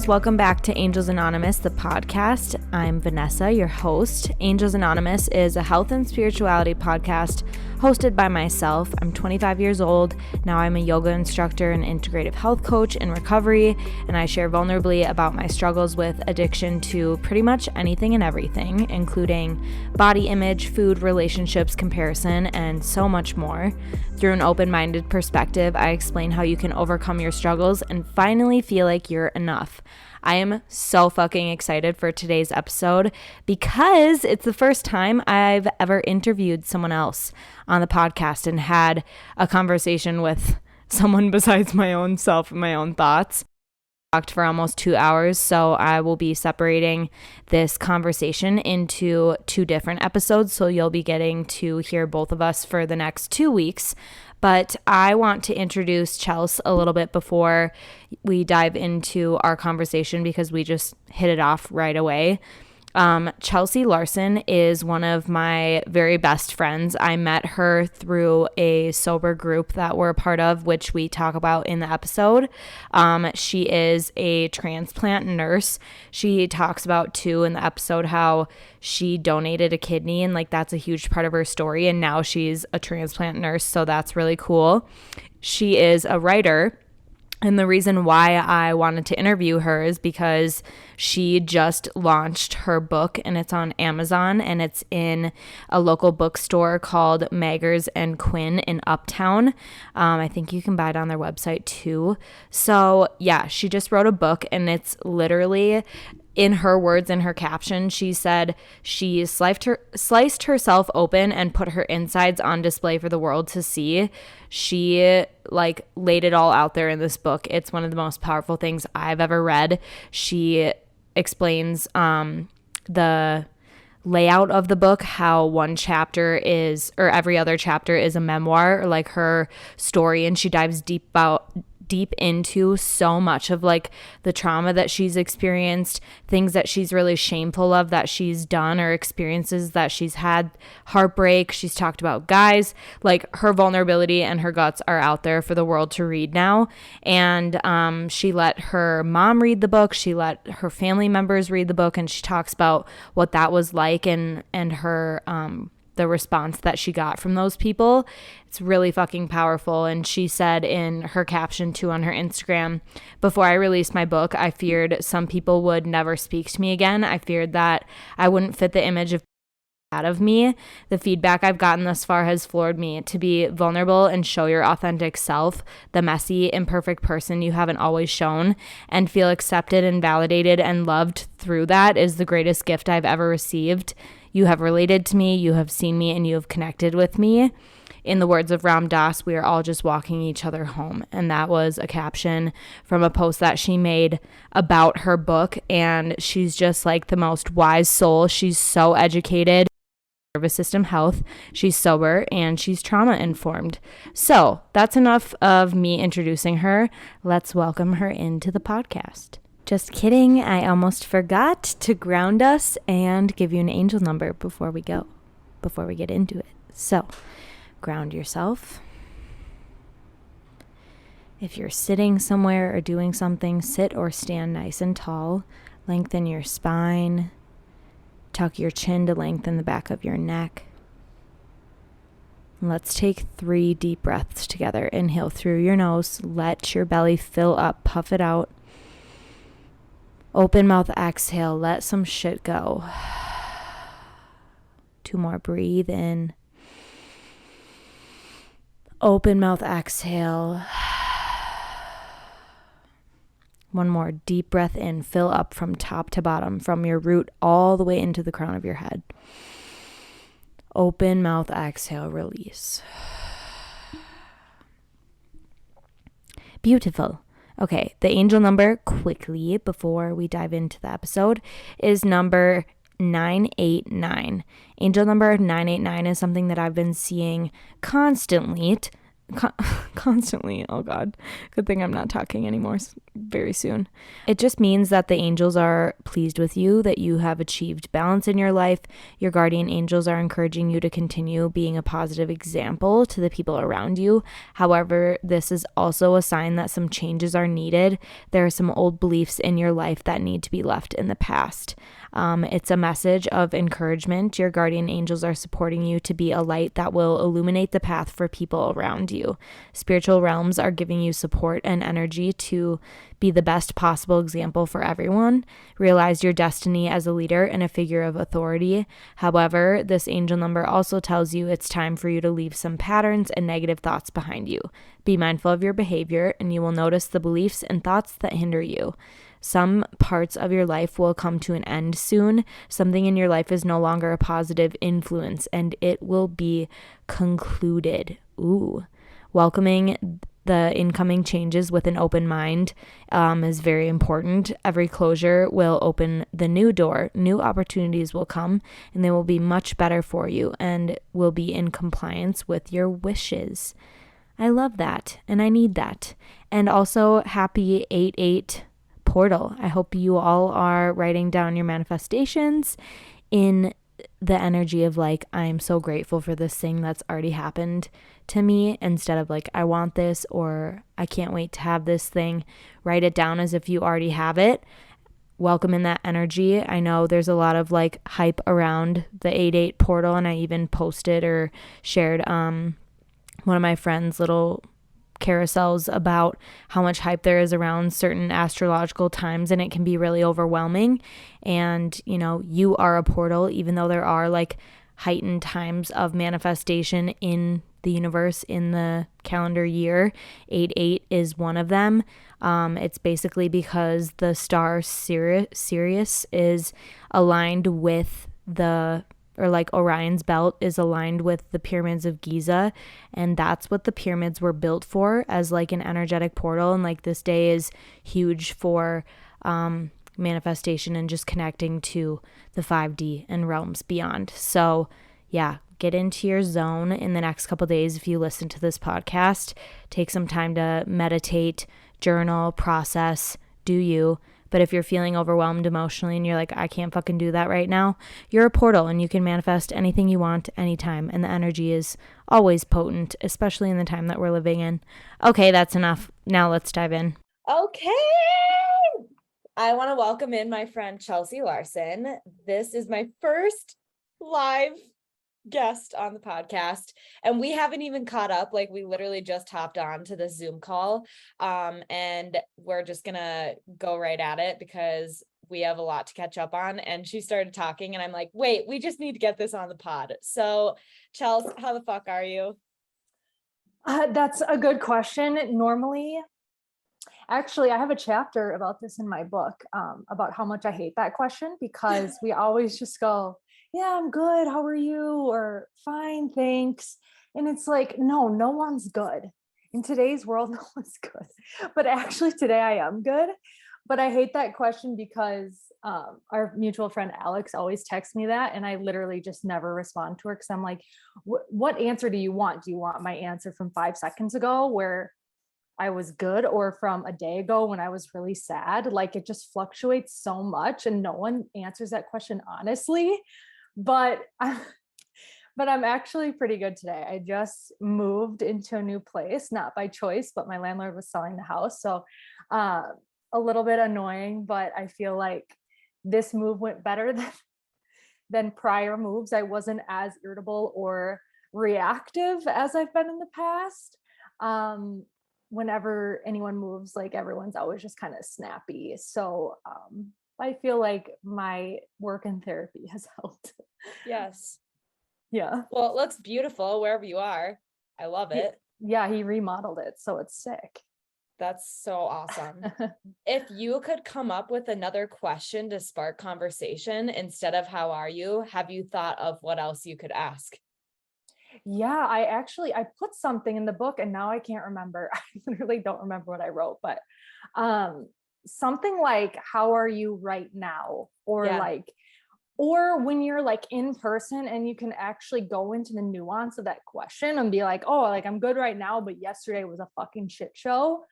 Welcome back to Angels Anonymous, the podcast. I'm Vanessa, your host. Angels Anonymous is a health and spirituality podcast hosted by myself. I'm 25 years old. Now I'm a yoga instructor and integrative health coach in recovery, and I share vulnerably about my struggles with addiction to pretty much anything and everything, including body image, food, relationships, comparison, and so much more. Through an open-minded perspective, I explain how you can overcome your struggles and finally feel like you're enough. I am so fucking excited for today's episode because it's the first time I've ever interviewed someone else on the podcast and had a conversation with someone besides my own self and my own thoughts. Talked for almost 2 hours, so I will be separating this conversation into 2 different episodes, so you'll be getting to hear both of us for the next 2 weeks. But I want to introduce Chelsey a little bit before we dive into our conversation because we just hit it off right away. Chelsey Larson is one of my very best friends. I met her through a sober group that we're a part of, which we talk about in the episode. She is a transplant nurse. She talks about too in the episode how she donated a kidney, and like that's a huge part of her story, and now she's a transplant nurse, so that's really cool. She is a writer. And the reason why I wanted to interview her is because she just launched her book, and it's on Amazon, and it's in a local bookstore called Maggers and Quinn in Uptown. I think you can buy it on their website too. So yeah, she just wrote a book, and it's literally, in her words, in her caption, she said she sliced herself open and put her insides on display for the world to see. She laid it all out there in this book. It's one of the most powerful things I've ever read. She explains the layout of the book, how one chapter is, or every other chapter is a memoir, or like her story, and she dives deep into so much of the trauma that she's experienced, things that she's really shameful of that she's done, or experiences that she's had, heartbreak. She's talked about guys. Her vulnerability and her guts are out there for the world to read now. And she let her mom read the book. She let her family members read the book, and she talks about what that was like and her the response that she got from those people. It's really fucking powerful. And she said in her caption too on her Instagram, before I released my book, I feared some people would never speak to me again. I feared that I wouldn't fit the image of me. The feedback I've gotten thus far has floored me. To be vulnerable and show your authentic self, the messy, imperfect person you haven't always shown, and feel accepted and validated and loved through that is the greatest gift I've ever received. You have related to me, you have seen me, and you have connected with me. In the words of Ram Dass, we are all just walking each other home. And that was a caption from a post that she made about her book. And she's just the most wise soul. She's so educated. Nervous system health. She's sober and she's trauma informed. So that's enough of me introducing her. Let's welcome her into the podcast. Just kidding. I almost forgot to ground us and give you an angel number before we get into it. So ground yourself. If you're sitting somewhere or doing something, sit or stand nice and tall. Lengthen your spine. Tuck your chin to lengthen the back of your neck. Let's take 3 deep breaths together. Inhale through your nose. Let your belly fill up. Puff it out. Open mouth, exhale. Let some shit go. 2 more. Breathe in. Open mouth, exhale. 1 more. Deep breath in. Fill up from top to bottom, from your root all the way into the crown of your head. Open mouth, exhale, release. Beautiful. Okay, the angel number, quickly, before we dive into the episode, is number 989. Angel number 989 is something that I've been seeing constantly constantly. Oh God, good thing I'm not talking anymore very soon. It just means that the angels are pleased with you, that you have achieved balance in your life. Your guardian angels are encouraging you to continue being a positive example to the people around you. However, this is also a sign that some changes are needed. There are some old beliefs in your life that need to be left in the past. It's a message of encouragement. Your guardian angels are supporting you to be a light that will illuminate the path for people around you. Spiritual realms are giving you support and energy to be the best possible example for everyone. Realize your destiny as a leader and a figure of authority. However, this angel number also tells you it's time for you to leave some patterns and negative thoughts behind you. Be mindful of your behavior, and you will notice the beliefs and thoughts that hinder you. Some parts of your life will come to an end soon. Something in your life is no longer a positive influence, and it will be concluded. Welcoming the incoming changes with an open mind is very important. Every closure will open the new door. New opportunities will come, and they will be much better for you and will be in compliance with your wishes. I love that, and I need that. And also, happy 8/8 portal. I hope you all are writing down your manifestations in the energy of like, I'm so grateful for this thing that's already happened to me, instead of like, I want this, or I can't wait to have this thing. Write it down as if you already have it. Welcome in that energy. I know there's a lot of like hype around the 8/8 portal, and I even posted or shared one of my friends' little carousels about how much hype there is around certain astrological times, and it can be really overwhelming. And you are a portal, even though there are like heightened times of manifestation in the universe in the calendar year. 8/8 is one of them. It's basically because the star Sirius is aligned with Orion's belt is aligned with the pyramids of Giza, and that's what the pyramids were built for, as like an energetic portal. And like this day is huge for manifestation and just connecting to the 5D and realms beyond. So yeah, get into your zone in the next couple days. If you listen to this podcast, take some time to meditate, journal, process, do you. But if you're feeling overwhelmed emotionally and you're like, I can't fucking do that right now, you're a portal and you can manifest anything you want anytime. And the energy is always potent, especially in the time that we're living in. Okay, that's enough. Now let's dive in. Okay. I want to welcome in my friend Chelsey Larson. This is my first live guest on the podcast, and we haven't even caught up. Like, we literally just hopped on to this Zoom call, and we're just gonna go right at it because we have a lot to catch up on. And she started talking and I'm like, wait, we just need to get this on the pod. So Chelsey, how the fuck are you? That's a good question. Normally, actually, I have a chapter about this in my book, about how much I hate that question, because we always just go, yeah, I'm good. How are you? Or fine, thanks. And it's like, no one's good. In today's world, no one's good. But actually today I am good. But I hate that question because our mutual friend Alex always texts me that, and I literally just never respond to her because I'm like, what answer do you want? Do you want my answer from 5 seconds ago where I was good, or from a day ago when I was really sad? Like, it just fluctuates so much and no one answers that question honestly. But I'm actually pretty good today. I just moved into a new place, not by choice, but my landlord was selling the house. So a little bit annoying, but I feel like this move went better than prior moves. I wasn't as irritable or reactive as I've been in the past. Whenever anyone moves, like, everyone's always just kind of snappy. So I feel like my work and therapy has helped. Yes. Yeah. Well, it looks beautiful wherever you are. I love it. Yeah, he remodeled it, so it's sick. That's so awesome. If you could come up with another question to spark conversation instead of how are you, have you thought of what else you could ask? Yeah, I put something in the book and now I can't remember. I literally don't remember what I wrote, but something like, how are you right now? Or like, or when you're like in person and you can actually go into the nuance of that question and be like, oh, like I'm good right now, but yesterday was a fucking shit show,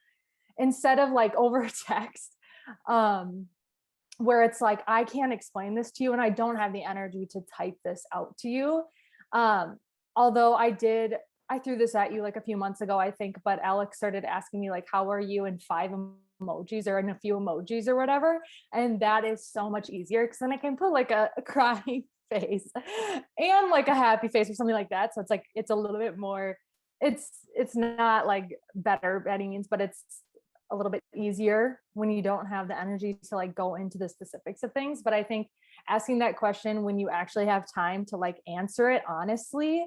instead of like over text, where it's like, I can't explain this to you and I don't have the energy to type this out to you. Although I threw this at you like a few months ago, I think, but Alex started asking me like, how are you, in 5 emojis or in a few emojis or whatever. And that is so much easier because then I can put like a crying face and like a happy face or something like that. So it's like, it's a little bit more, it's not like better by any means, but it's a little bit easier when you don't have the energy to like go into the specifics of things. But I think asking that question when you actually have time to like answer it honestly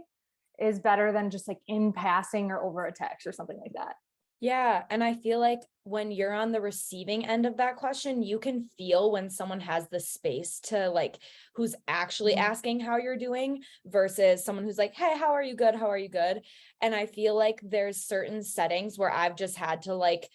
is better than just like in passing or over a text or something like that. Yeah. And I feel like when you're on the receiving end of that question, you can feel when someone has the space to like, who's actually asking how you're doing versus someone who's like, hey, how are you? Good. How are you? Good. And I feel like there's certain settings where I've just had to like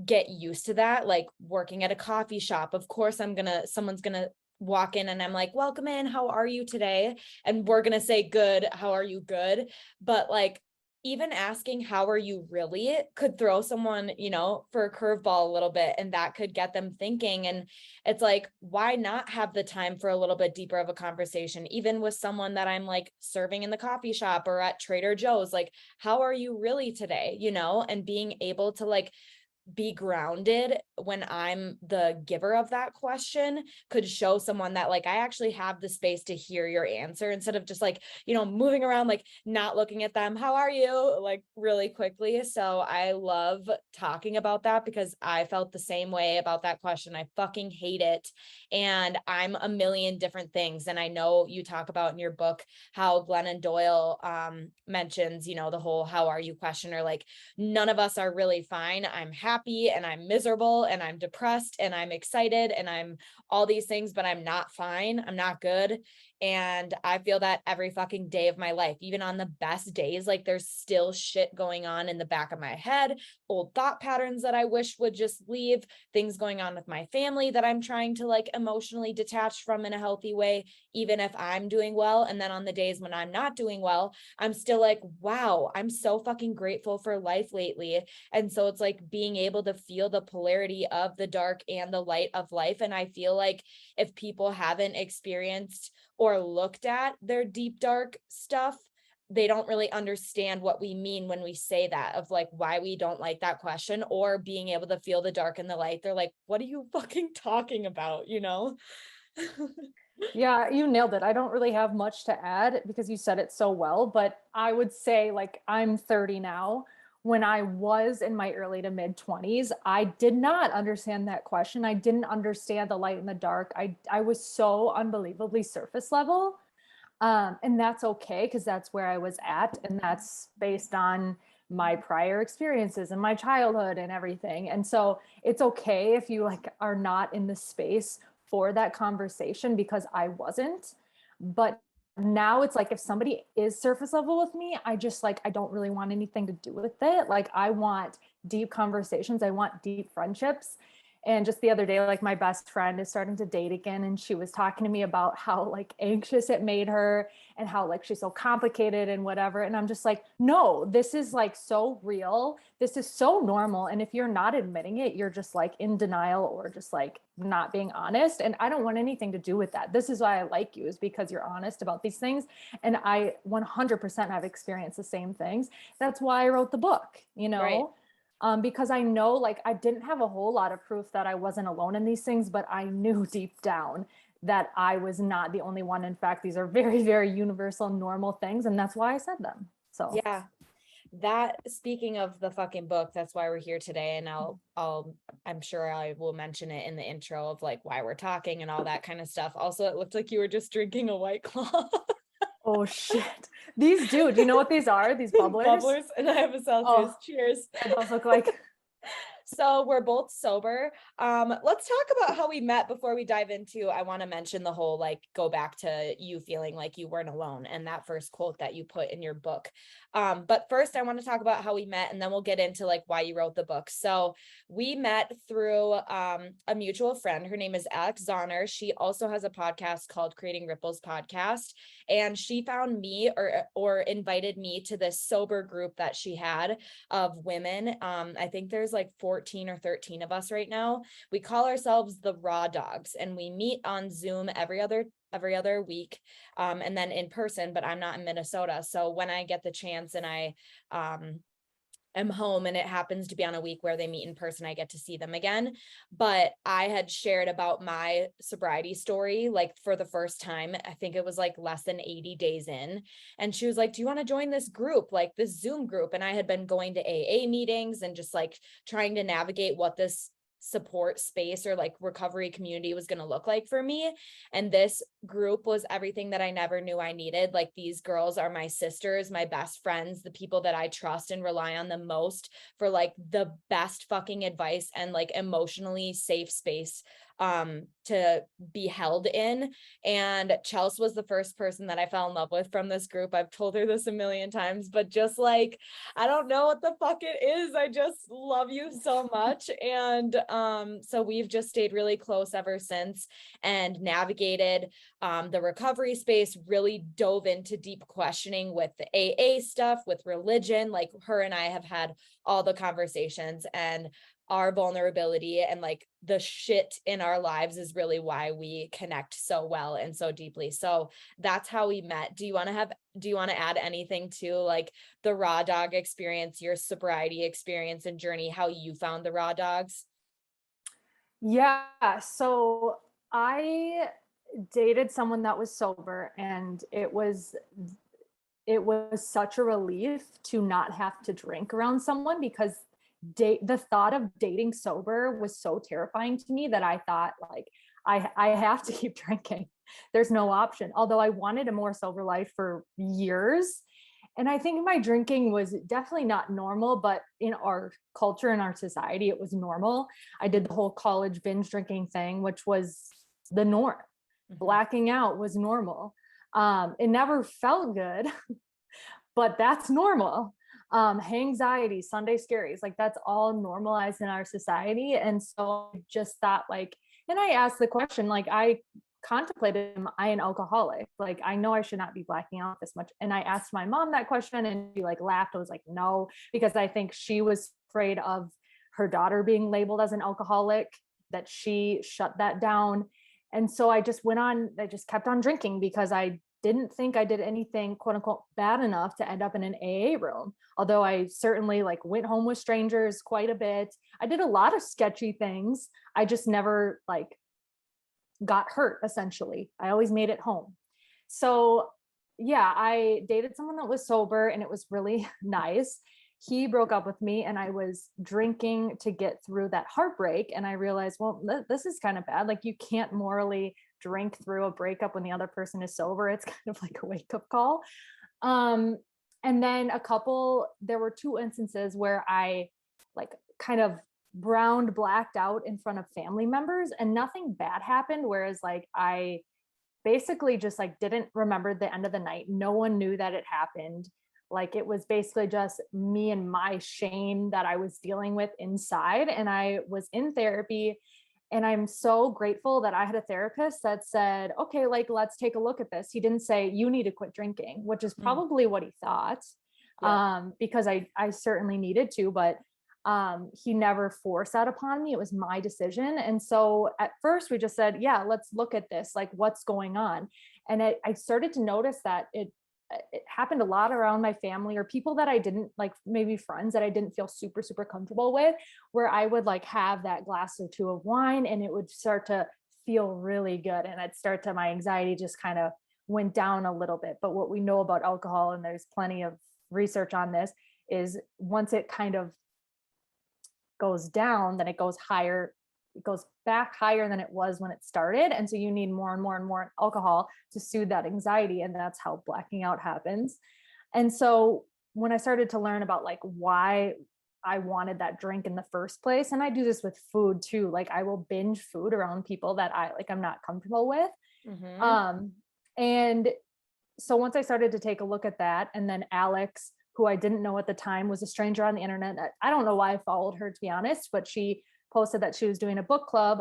get used to that, like working at a coffee shop. Of course, someone's gonna walk in and I'm like, welcome in, how are you today? And we're gonna say good, how are you? Good. But like, even asking how are you really could throw someone, for a curveball a little bit, and that could get them thinking. And it's like, why not have the time for a little bit deeper of a conversation, even with someone that I'm like serving in the coffee shop or at Trader Joe's, like, how are you really today? And being able to like be grounded when I'm the giver of that question could show someone that like, I actually have the space to hear your answer instead of just like, moving around, like not looking at them. How are you? Like really quickly. So I love talking about that because I felt the same way about that question. I fucking hate it. And I'm a million different things. And I know you talk about in your book how Glennon Doyle mentions, the whole how are you question, or like, none of us are really fine. I'm happy and I'm miserable and I'm depressed and I'm excited and I'm all these things, but I'm not fine. I'm not good. And I feel that every fucking day of my life, even on the best days, like there's still shit going on in the back of my head, old thought patterns that I wish would just leave, things going on with my family that I'm trying to like emotionally detach from in a healthy way, even if I'm doing well. And then on the days when I'm not doing well, I'm still like, wow, I'm so fucking grateful for life lately. And so it's like being able to feel the polarity of the dark and the light of life. And I feel like if people haven't experienced or looked at their deep, dark stuff, they don't really understand what we mean when we say that, of like why we don't like that question, or being able to feel the dark and the light. They're like, what are you fucking talking about? Yeah, you nailed it. I don't really have much to add because you said it so well, but I would say like I'm 30 now. When I was in my early to mid 20s, I did not understand that question. I didn't understand the light and the dark. I was so unbelievably surface level. And that's okay because that's where I was at. And that's based on my prior experiences and my childhood and everything. And so it's okay if you like are not in the space for that conversation, because I wasn't. But now it's like if somebody is surface level with me, I just like, I don't really want anything to do with it. Like I want deep conversations. I want deep friendships. And just the other day, like my best friend is starting to date again. And she was talking to me about how like anxious it made her and how like she's so complicated and whatever. And I'm just like, no, this is like so real. This is so normal. And if you're not admitting it, you're just like in denial or just like not being honest. And I don't want anything to do with that. This is why I like you, is because you're honest about these things. And I 100% have experienced the same things. That's why I wrote the book, Right. because I know like I didn't have a whole lot of proof that I wasn't alone in these things, but I knew deep down that I was not the only one. In fact, these are very, very universal, normal things. And that's why I said them. So Yeah. That, speaking of the fucking book, that's why we're here today. And I'm sure I will mention it in the intro of like why we're talking and all that kind of stuff. Also, it looked like you were just drinking a White Claw. oh shit. These do you know what these are? These bubblers? Bubblers, and I have a Celsius. Oh, Cheers. yeah, those look like So we're both sober. Let's talk about how we met before we dive into, I want to mention the whole, like, go back to you feeling like you weren't alone and that first quote that you put in your book. But first I want to talk about how we met, and then we'll get into like why you wrote the book. So we met through a mutual friend. Her name is Alex Zahner. She also has a podcast called Creating Ripples Podcast. And she found me or invited me to this sober group that she had of women. I think there's like 14 or 13 of us right now. We call ourselves the Raw Dogs, and we meet on Zoom every other week, and then in person, but I'm not in Minnesota. So when I get the chance and I am home and it happens to be on a week where they meet in person, I get to see them again. But I had shared about my sobriety story, like for the first time. I think it was like less than 80 days in. And she was like, do you want to join this group, like this Zoom group? And I had been going to AA meetings and just like trying to navigate what this support space or like recovery community was going to look like for me. And this group was everything that I never knew I needed. Like, these girls are my sisters, my best friends, the people that I trust and rely on the most for like the best fucking advice and like emotionally safe space to be held in. And Chelsey was the first person that I fell in love with from this group. I've told her this a million times, but just like, I don't know what the fuck it is. I just love you so much. And so we've just stayed really close ever since and navigated the recovery space, really dove into deep questioning with the AA stuff, with religion. Like, her and I have had all the conversations, and our vulnerability and like the shit in our lives is really why we connect so well and so deeply. So that's how we met. Do you want to add anything to like the Raw Dog experience, your sobriety experience and journey, how you found the Raw Dogs? Yeah. So I dated someone that was sober, and it was such a relief to not have to drink around someone, because the thought of dating sober was so terrifying to me that I thought, like, I have to keep drinking. There's no option. Although I wanted a more sober life for years. And I think my drinking was definitely not normal, but in our culture, in our society, it was normal. I did the whole college binge drinking thing, which was the norm. Blacking out was normal. It never felt good, but that's normal. Anxiety, Sunday scaries, like that's all normalized in our society. And so I just thought, like, and I asked the question, like, I contemplated, am I an alcoholic? Like, I know I should not be blacking out this much. And I asked my mom that question, and she like laughed. I was like, no, because I think she was afraid of her daughter being labeled as an alcoholic, that she shut that down. And so I just kept on drinking, because I didn't think I did anything quote unquote bad enough to end up in an AA room. Although I certainly like went home with strangers quite a bit. I did a lot of sketchy things. I just never like got hurt, essentially. I always made it home. So yeah, I dated someone that was sober, and it was really nice. He broke up with me, and I was drinking to get through that heartbreak. And I realized, well, this is kind of bad. Like, you can't morally drink through a breakup when the other person is sober. It's kind of like a wake-up call. And then there were two instances where I like kind of blacked out in front of family members, and nothing bad happened. Whereas like I basically just like didn't remember the end of the night. No one knew that it happened. Like, it was basically just me and my shame that I was dealing with inside. And I was in therapy, and I'm so grateful that I had a therapist that said, okay, like, let's take a look at this. He didn't say you need to quit drinking, which is probably what he thought. Yeah. Because I certainly needed to, but he never forced that upon me. It was my decision. And so at first we just said, yeah, let's look at this, like, what's going on. And I started to notice that it happened a lot around my family, or people that I didn't like, maybe friends that I didn't feel super, super comfortable with, where I would like have that glass or two of wine, and it would start to feel really good. And my anxiety just kind of went down a little bit. But what we know about alcohol, and there's plenty of research on this, is once it kind of goes down, then it goes higher. It goes back higher than it was when it started. And so you need more and more and more alcohol to soothe that anxiety. And that's how blacking out happens. And so when I started to learn about like why I wanted that drink in the first place. And I do this with food too. Like I will binge food around people that I'm not comfortable with. And so once I started to take a look at that, and then Alex, who I didn't know at the time, was a stranger on the internet. I don't know why I followed her, to be honest, but she posted that she was doing a book club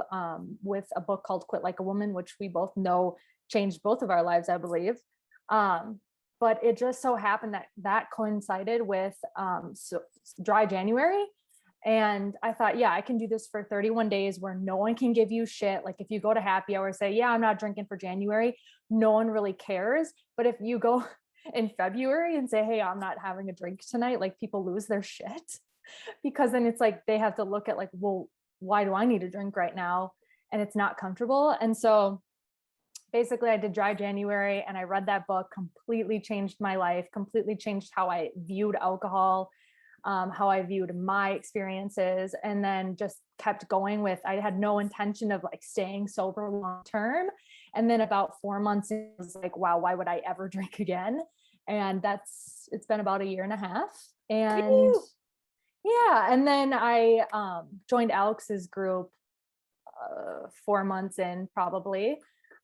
with a book called Quit Like a Woman, which we both know changed both of our lives, I believe. But it just so happened that coincided with dry January. And I thought, yeah, I can do this for 31 days where no one can give you shit. Like if you go to happy hour, say, yeah, I'm not drinking for January, no one really cares. But if you go in February and say, hey, I'm not having a drink tonight, like people lose their shit, because then it's like they have to look at like, well, why do I need a drink right now? And it's not comfortable. And so basically I did dry January, and I read that book, completely changed my life, completely changed how I viewed alcohol, how I viewed my experiences, and then just kept going with, I had no intention of like staying sober long term. And then about 4 months, it was like, wow, why would I ever drink again? And it's been about 1.5 years. And yeah. And then I joined Alex's group 4 months in probably.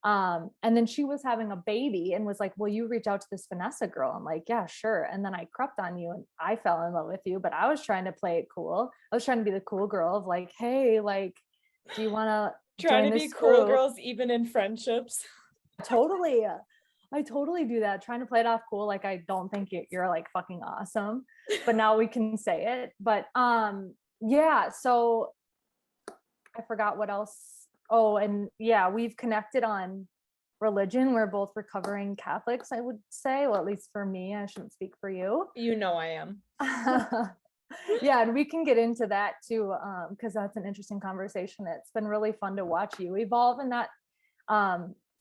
And then she was having a baby and was like, will you reach out to this Vanessa girl? I'm like, yeah, sure. And then I crept on you and I fell in love with you, but I was trying to play it cool. I was trying to be the cool girl of like, hey, like, do you want to trying to be cool girls even in friendships? Totally. I totally do that, trying to play it off cool. Like, I don't think you're like fucking awesome, but now we can say it. But yeah, so I forgot what else. Oh, and yeah, we've connected on religion. We're both recovering Catholics, I would say. Well, at least for me, I shouldn't speak for you. You know I am. Yeah, and we can get into that too, because that's an interesting conversation. It's been really fun to watch you evolve in that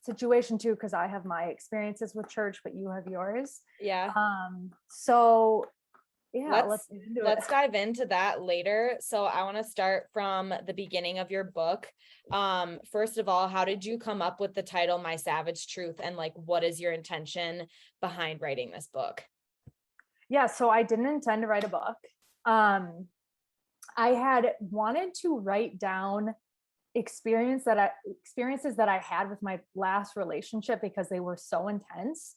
situation too, because I have my experiences with church, but you have yours. Yeah. So yeah, let's dive into that later. So I want to start from the beginning of your book. First of all, how did you come up with the title My Savage Truth, and like what is your intention behind writing this book? Yeah, so I didn't intend to write a book. I had wanted to write down experiences that I had with my last relationship because they were so intense.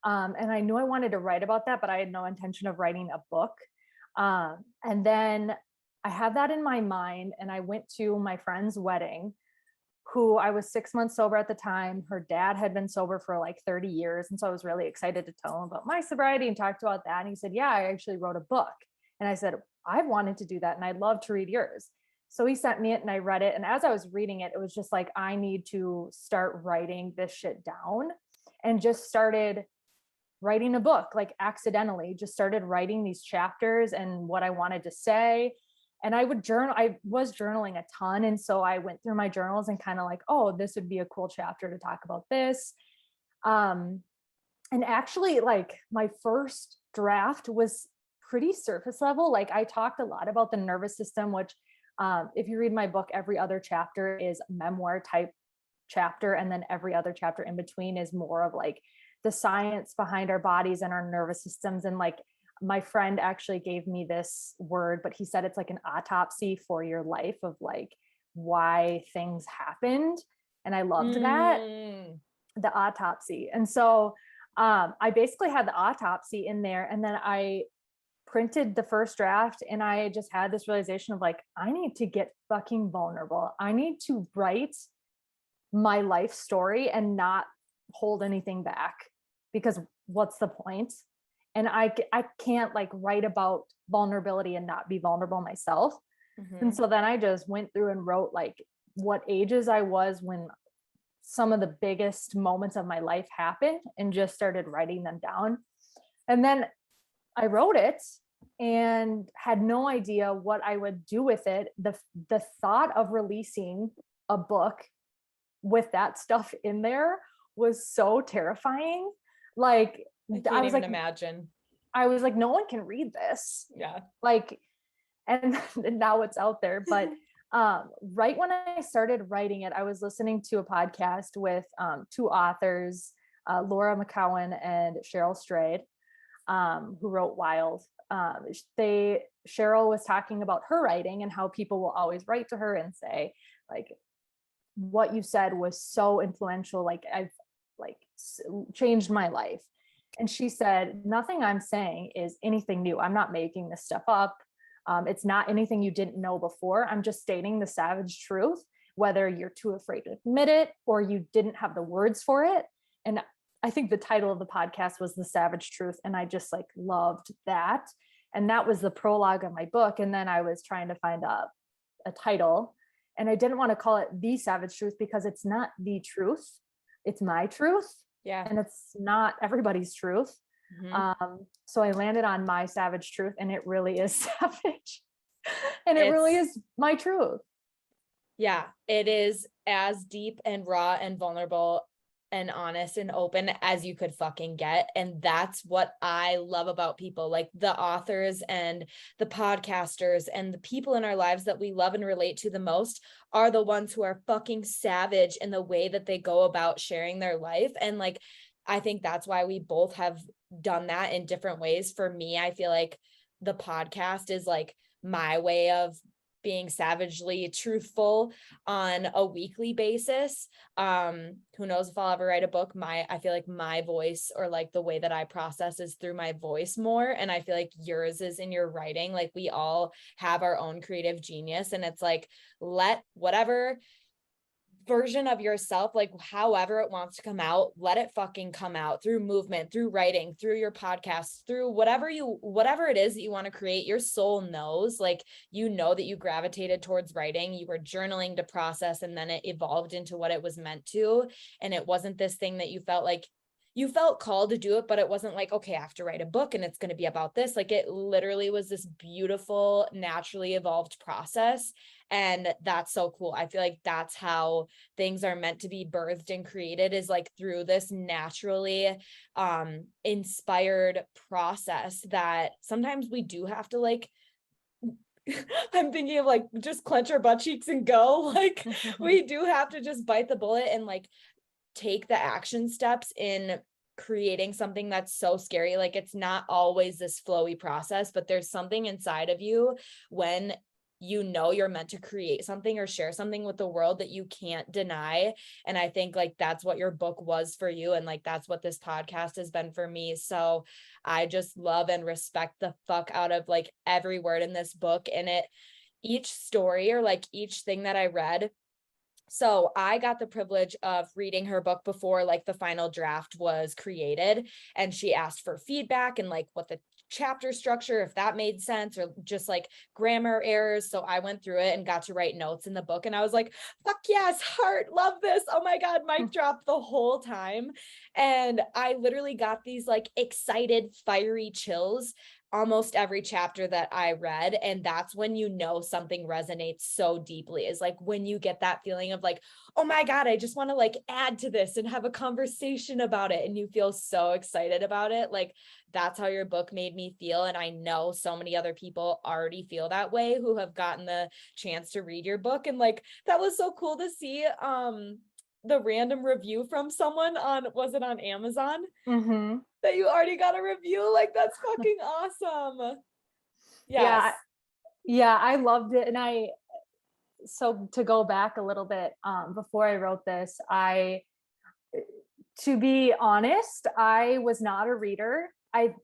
And I knew I wanted to write about that, but I had no intention of writing a book. And then I had that in my mind, and I went to my friend's wedding, who I was 6 months sober at the time. Her dad had been sober for like 30 years. And so I was really excited to tell him about my sobriety and talked about that. And he said, yeah, I actually wrote a book. And I said, I've wanted to do that, and I'd love to read yours. So he sent me it and I read it. And as I was reading it, it was just like, I need to start writing this shit down, and just started writing a book, like accidentally just started writing these chapters and what I wanted to say. And I was journaling a ton. And so I went through my journals and kind of like, oh, this would be a cool chapter to talk about this. And actually, like, my first draft was pretty surface level. Like, I talked a lot about the nervous system, which if you read my book, every other chapter is memoir type chapter. And then every other chapter in between is more of like the science behind our bodies and our nervous systems. And like, my friend actually gave me this word, but he said it's like an autopsy for your life of like why things happened. And I loved that, the autopsy. And so I basically had the autopsy in there, and then I printed the first draft, and I just had this realization of like, I need to get fucking vulnerable. I need to write my life story and not hold anything back, because what's the point? And I can't like write about vulnerability and not be vulnerable myself. And so then I just went through and wrote like what ages I was when some of the biggest moments of my life happened, and just started writing them down. And then I wrote it and had no idea what I would do with it. The thought of releasing a book with that stuff in there was so terrifying. Like, I was like, imagine. I was like, no one can read this. Yeah. Like, and now it's out there. But right when I started writing it, I was listening to a podcast with two authors, Laura McCowan and Cheryl Strayed, who wrote Wild. Cheryl was talking about her writing and how people will always write to her and say, like, what you said was so influential. Like, I've like changed my life. And she said, nothing I'm saying is anything new. I'm not making this stuff up. It's not anything you didn't know before. I'm just stating the savage truth, whether you're too afraid to admit it or you didn't have the words for it. And I think the title of the podcast was The Savage Truth. And I just like loved that. And that was the prologue of my book. And then I was trying to find a title, and I didn't want to call it The Savage Truth because it's not the truth. It's my truth. Yeah. And it's not everybody's truth. Mm-hmm. So I landed on My Savage Truth, and it really is savage. And it really is my truth. Yeah, it is as deep and raw and vulnerable and honest and open as you could fucking get. And that's what I love about people, like the authors and the podcasters and the people in our lives that we love and relate to the most are the ones who are fucking savage in the way that they go about sharing their life. And like, I think that's why we both have done that in different ways. For me, I feel like the podcast is like my way of being savagely truthful on a weekly basis. Who knows if I'll ever write a book. I feel like my voice, or like the way that I process, is through my voice more. And I feel like yours is in your writing. Like, we all have our own creative genius, and it's like, let whatever version of yourself, like however it wants to come out, let it fucking come out through movement, through writing, through your podcast, through whatever it is that you want to create. Your soul knows, like, you know that you gravitated towards writing, you were journaling to process, and then it evolved into what it was meant to. And it wasn't this thing that you felt called to do it, but it wasn't like, okay, I have to write a book and it's going to be about this. Like, it literally was this beautiful, naturally evolved process. And that's so cool. I feel like that's how things are meant to be birthed and created, is like through this naturally inspired process that sometimes we do have to like, I'm thinking of like just clench our butt cheeks and go. Like, we do have to just bite the bullet and like take the action steps in creating something that's so scary. Like, it's not always this flowy process, but there's something inside of you when you know you're meant to create something or share something with the world that you can't deny. And I think like that's what your book was for you, and like that's what this podcast has been for me. So I just love and respect the fuck out of like every word in this book, and each story, or like each thing that I read. So I got the privilege of reading her book before like the final draft was created, and she asked for feedback and like what the chapter structure, if that made sense, or just like grammar errors. So I went through it and got to write notes in the book, and I was like, fuck yes, heart, love this. Oh my God, mic drop the whole time. And I literally got these like excited, fiery chills almost every chapter that I read. And that's when you know something resonates so deeply, is like when you get that feeling of like, oh my God, I just want to like add to this and have a conversation about it. And you feel so excited about it. Like, that's how your book made me feel. And I know so many other people already feel that way who have gotten the chance to read your book. And like, that was so cool to see the random review from someone was it on Amazon? Mm-hmm. That you already got a review. Like, that's fucking awesome. Yes. Yeah, I loved it. And so to go back a little bit, before I wrote this, to be honest, I was not a reader. I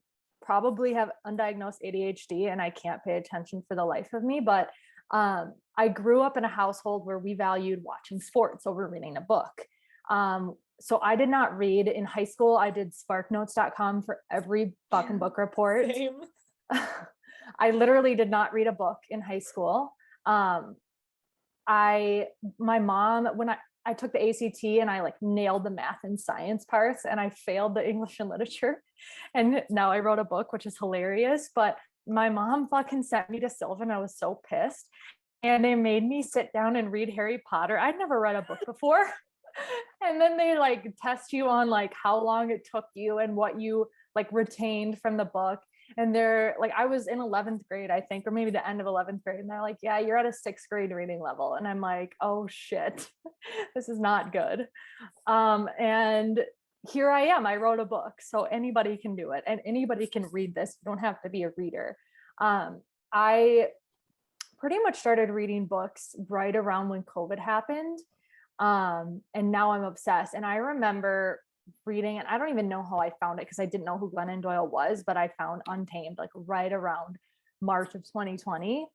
probably have undiagnosed ADHD and I can't pay attention for the life of me, but I grew up in a household where we valued watching sports over reading a book. So I did not read in high school. I did sparknotes.com for every fucking book report. Same. I literally did not read a book in high school. My mom, when I took the ACT and I like nailed the math and science parts, and I failed the English and literature. And now I wrote a book, which is hilarious, but my mom fucking sent me to Sylvan. I was so pissed. And they made me sit down and read Harry Potter. I'd never read a book before. And then they like test you on like how long it took you and what you like retained from the book. And they're like, I was in 11th grade, I think, or maybe the end of 11th grade. And they're like, yeah, you're at a 6th grade reading level. And I'm like, oh shit, this is not good. And here I am. I wrote a book, so anybody can do it, and anybody can read this. You don't have to be a reader. I pretty much started reading books right around when COVID happened. And now I'm obsessed. And I remember reading, and I don't even know how I found it because I didn't know who Glennon Doyle was, but I found Untamed like right around March of 2020.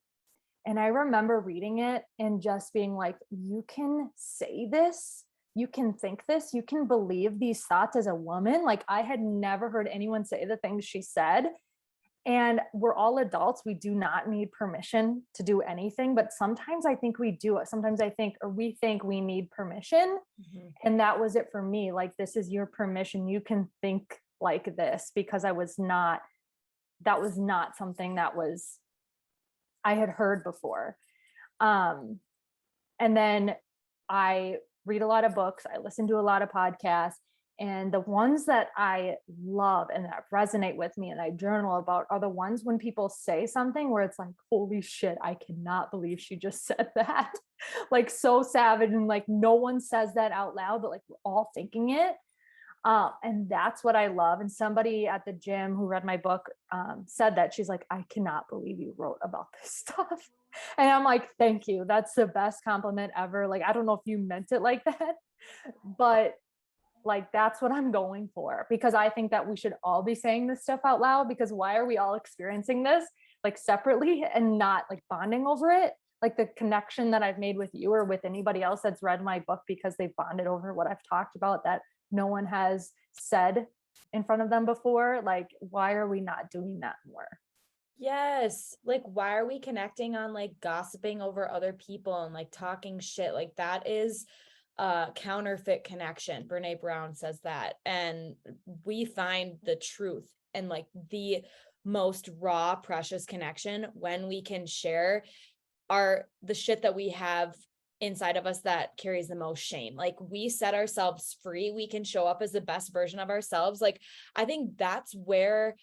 And I remember reading it and just being like, you can say this, you can think this, you can believe these thoughts as a woman. Like, I had never heard anyone say the things she said. And we're all adults. We do not need permission to do anything. But sometimes I think we do it. Sometimes I think, or we think we need permission. Mm-hmm. And that was it for me. Like, this is your permission. You can think like this, because that was not something that I had heard before. And then I read a lot of books. I listen to a lot of podcasts. And the ones that I love and that resonate with me and I journal about are the ones when people say something where it's like, holy shit, I cannot believe she just said that. Like, so savage. And like, no one says that out loud, but like, we're all thinking it. And that's what I love. And somebody at the gym who read my book said that. She's like, I cannot believe you wrote about this stuff. And I'm like, thank you. That's the best compliment ever. Like, I don't know if you meant it like that, but like, that's what I'm going for, because I think that we should all be saying this stuff out loud, because why are we all experiencing this like separately and not like bonding over it? Like, the connection that I've made with you or with anybody else that's read my book because they've bonded over what I've talked about that no one has said in front of them before. Like, why are we not doing that more? Yes. Like, why are we connecting on like gossiping over other people and like talking shit? Like, that is counterfeit connection. Brene Brown says that. And we find the truth and like the most raw, precious connection when we can share the shit that we have inside of us that carries the most shame. Like, we set ourselves free, we can show up as the best version of ourselves. Like, I think that's where,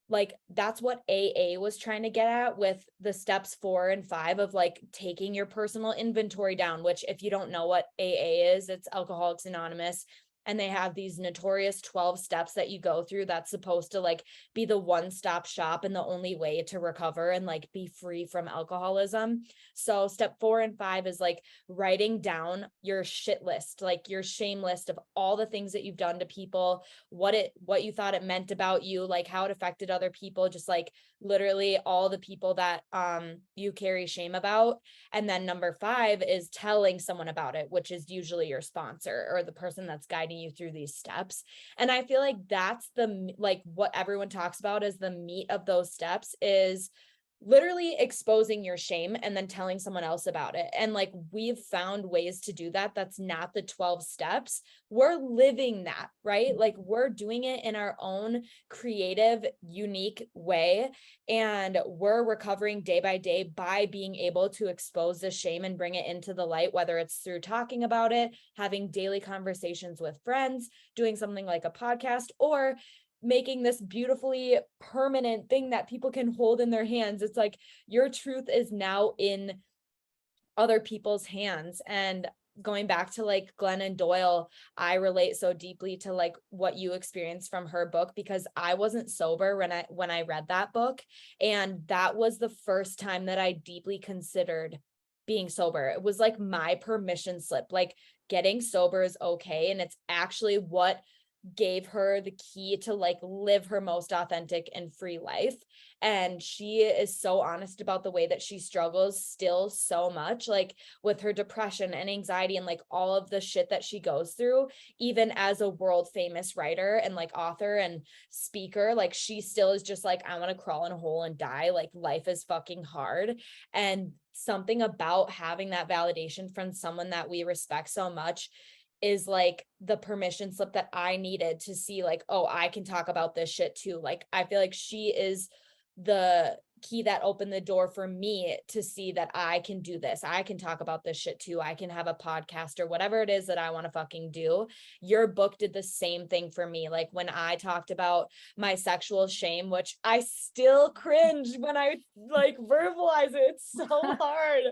like, that's what AA was trying to get at with the steps 4 and 5 of like taking your personal inventory down, which, if you don't know what AA is, it's Alcoholics Anonymous. And they have these notorious 12 steps that you go through that's supposed to like be the one-stop shop and the only way to recover and like be free from alcoholism. So step 4 and 5 is like writing down your shit list, like your shame list of all the things that you've done to people, what you thought it meant about you, like how it affected other people, just like literally all the people that you carry shame about. And then number 5 is telling someone about it, which is usually your sponsor or the person that's guiding you through these steps. And I feel like that's like what everyone talks about as the meat of those steps is literally exposing your shame and then telling someone else about it. And like, we've found ways to do that. That's not the 12 steps. We're living that, right? Like, we're doing it in our own creative, unique way. And we're recovering day by day by being able to expose the shame and bring it into the light, whether it's through talking about it, having daily conversations with friends, doing something like a podcast, or making this beautifully permanent thing that people can hold in their hands. It's like your truth is now in other people's hands. And going back to like Glennon Doyle, I relate so deeply to like what you experienced from her book, because I wasn't sober when I read that book. And that was the first time that I deeply considered being sober. It was like my permission slip, like getting sober is okay. And it's actually what gave her the key to like live her most authentic and free life. And she is so honest about the way that she struggles still so much, like with her depression and anxiety and like all of the shit that she goes through, even as a world famous writer and like author and speaker. Like, she still is just like, I want to crawl in a hole and die. Like, life is fucking hard. And something about having that validation from someone that we respect so much is like the permission slip that I needed to see like, oh, I can talk about this shit too. Like, I feel like she is the key that opened the door for me to see that I can do this. I can talk about this shit too. I can have a podcast or whatever it is that I want to fucking do. Your book did the same thing for me. Like, when I talked about my sexual shame, which I still cringe when I like verbalize it. It's so hard.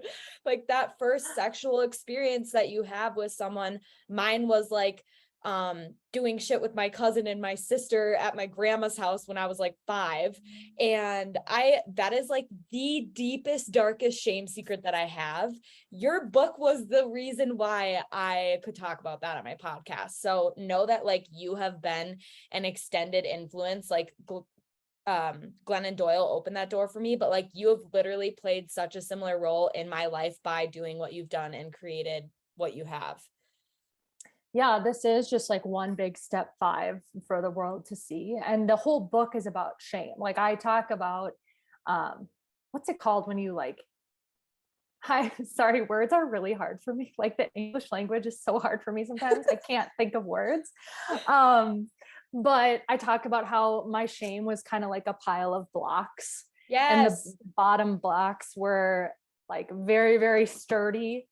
Like, that first sexual experience that you have with someone, mine was like doing shit with my cousin and my sister at my grandma's house when I was like 5. And that is like the deepest, darkest shame secret that I have. Your book was the reason why I could talk about that on my podcast. So know that like you have been an extended influence, like Glennon Doyle opened that door for me, but like you have literally played such a similar role in my life by doing what you've done and created what you have. Yeah, this is just like one big step 5 for the world to see. And the whole book is about shame. Like I talk about, what's it called when you like, sorry, words are really hard for me. Like the English language is so hard for me sometimes. I can't think of words. But I talk about how my shame was kind of like a pile of blocks. Yes. And the bottom blocks were like very, very sturdy,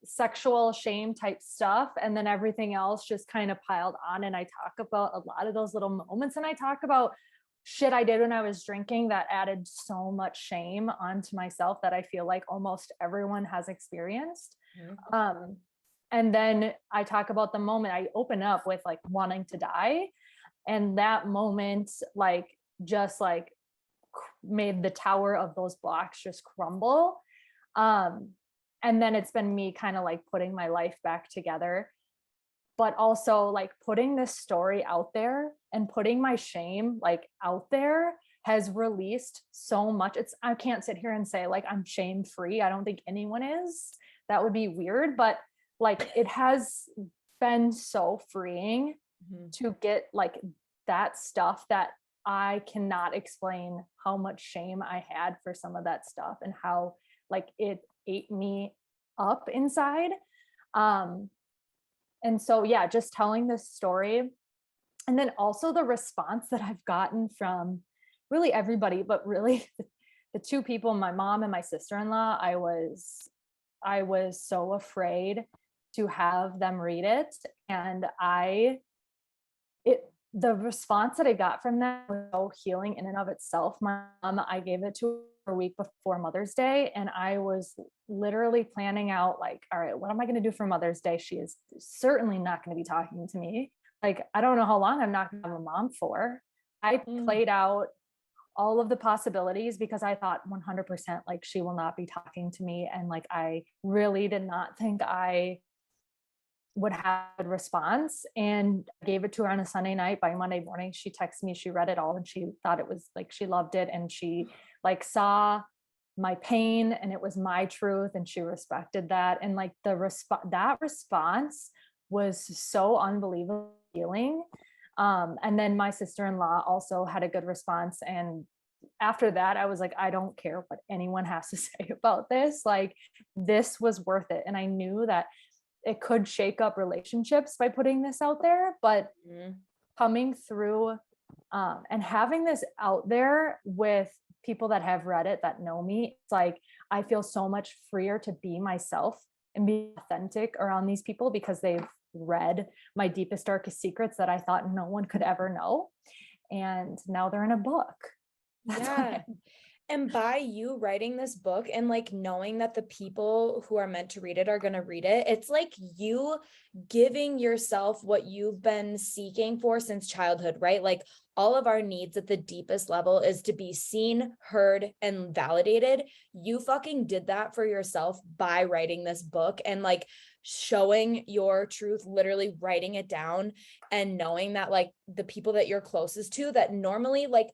sexual shame type stuff. And then everything else just kind of piled on. And I talk about a lot of those little moments. And I talk about shit I did when I was drinking that added so much shame onto myself that I feel like almost everyone has experienced. Mm-hmm. And then I talk about the moment I open up with like wanting to die. And that moment, like, just like made the tower of those blocks just crumble. And then it's been me kind of like putting my life back together, but also like putting this story out there and putting my shame like out there has released so much. I can't sit here and say like I'm shame free. I don't think anyone is. That would be weird, but like it has been so freeing to get like that stuff that I cannot explain how much shame I had for some of that stuff and how like it ate me up inside. And so, yeah, just telling this story. And then also the response that I've gotten from really everybody, but really the 2 people, my mom and my sister-in-law, I was so afraid to have them read it. And the response that I got from them was so healing in and of itself. My mom, I gave it to her a week before Mother's Day. And I was literally planning out like, all right, what am I going to do for Mother's Day? She is certainly not going to be talking to me. Like, I don't know how long I'm not going to have a mom for. I played out all of the possibilities because I thought 100% like she will not be talking to me. And like, I really did not think I would have a response, and I gave it to her on a Sunday night. By Monday morning, she texted me, she read it all and she thought it was like, she loved it. And she like saw my pain and it was my truth. And she respected that. And like that response was so unbelievably healing. And then my sister-in-law also had a good response. And after that, I was like, I don't care what anyone has to say about this. Like, this was worth it. And I knew that it could shake up relationships by putting this out there, but coming through and having this out there with people that have read it, that know me, it's like, I feel so much freer to be myself and be authentic around these people because they've read my deepest, darkest secrets that I thought no one could ever know. And now they're in a book. Yeah. And by you writing this book and like knowing that the people who are meant to read it are going to read it, it's like you giving yourself what you've been seeking for since childhood, right? Like all of our needs at the deepest level is to be seen, heard, and validated. You fucking did that for yourself by writing this book and like showing your truth, literally writing it down and knowing that like the people that you're closest to that normally like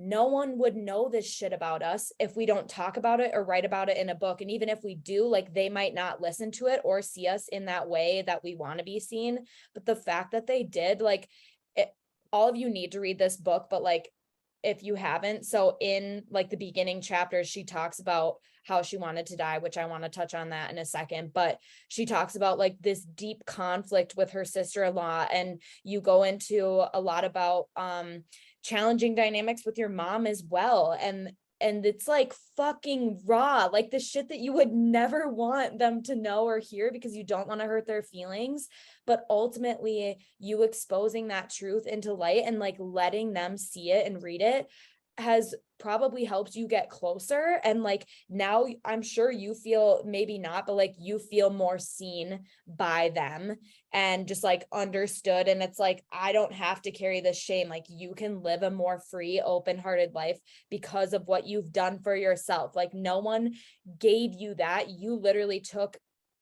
no one would know this shit about us if we don't talk about it or write about it in a book. And even if we do, like they might not listen to it or see us in that way that we want to be seen. But the fact that they did, like all of you need to read this book, but like if you haven't, so in like the beginning chapters, she talks about how she wanted to die, which I want to touch on that in a second, but she talks about like this deep conflict with her sister-in-law, and you go into a lot about challenging dynamics with your mom as well. And it's like fucking raw, like the shit that you would never want them to know or hear because you don't want to hurt their feelings. But ultimately you exposing that truth into light and like letting them see it and read it has probably helped you get closer. And like, now I'm sure you feel, maybe not, but like you feel more seen by them and just like understood. And it's like, I don't have to carry this shame. Like, you can live a more free, open-hearted life because of what you've done for yourself. Like, no one gave you that. You literally took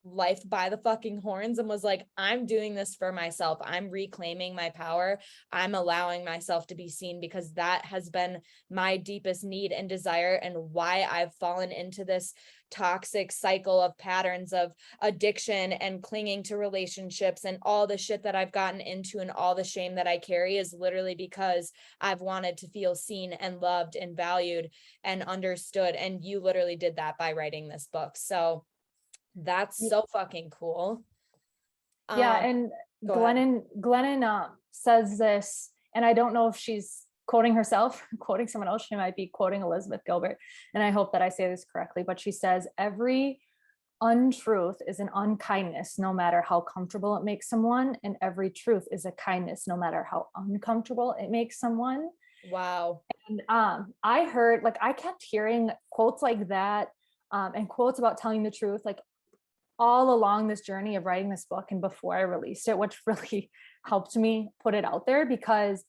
life by the fucking horns and was like, I'm doing this for myself. I'm reclaiming my power. I'm allowing myself to be seen, because that has been my deepest need and desire, and why I've fallen into this toxic cycle of patterns of addiction and clinging to relationships and all the shit that I've gotten into and all the shame that I carry is literally because I've wanted to feel seen and loved and valued and understood. And you literally did that by writing this book. So that's so fucking cool. Yeah. And Glennon says this, and I don't know if she's quoting herself, quoting someone else. She might be quoting Elizabeth Gilbert. And I hope that I say this correctly, but she says, every untruth is an unkindness, no matter how comfortable it makes someone. And every truth is a kindness, no matter how uncomfortable it makes someone. Wow. And I heard, like, I kept hearing quotes like that, and quotes about telling the truth, like, all along this journey of writing this book and before I released it, which really helped me put it out there, because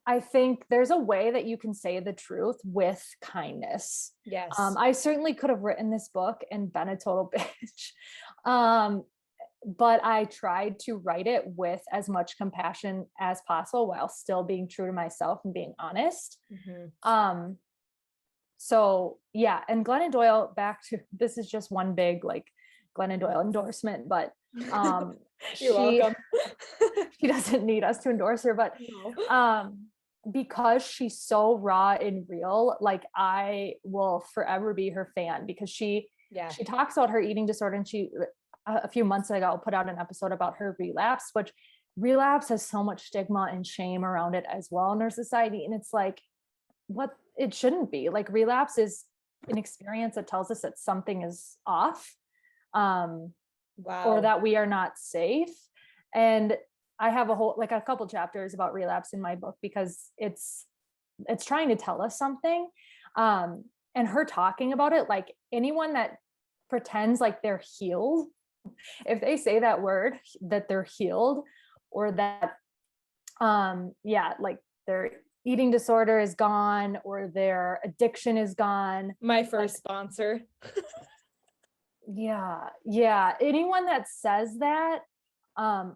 I think there's a way that you can say the truth with kindness. Yes. I certainly could have written this book and been a total bitch. But I tried to write it with as much compassion as possible while still being true to myself and being honest. Mm-hmm. So yeah. And Glennon Doyle, back to, this is just one big like Glennon Doyle endorsement, but you're welcome. She doesn't need us to endorse her, but no. Because she's so raw and real, like I will forever be her fan, because she talks about her eating disorder, and she a few months ago put out an episode about her relapse, which relapse has so much stigma and shame around it as well in our society. And it's like, what it shouldn't be. Like, relapse is an experience that tells us that something is off, or that we are not safe. And I have a couple chapters about relapse in my book, because it's trying to tell us something. And her talking about it, like, anyone that pretends like they're healed, if they say that word, that they're healed, or that, like their eating disorder is gone or their addiction is gone. My first sponsor. Yeah. Anyone that says that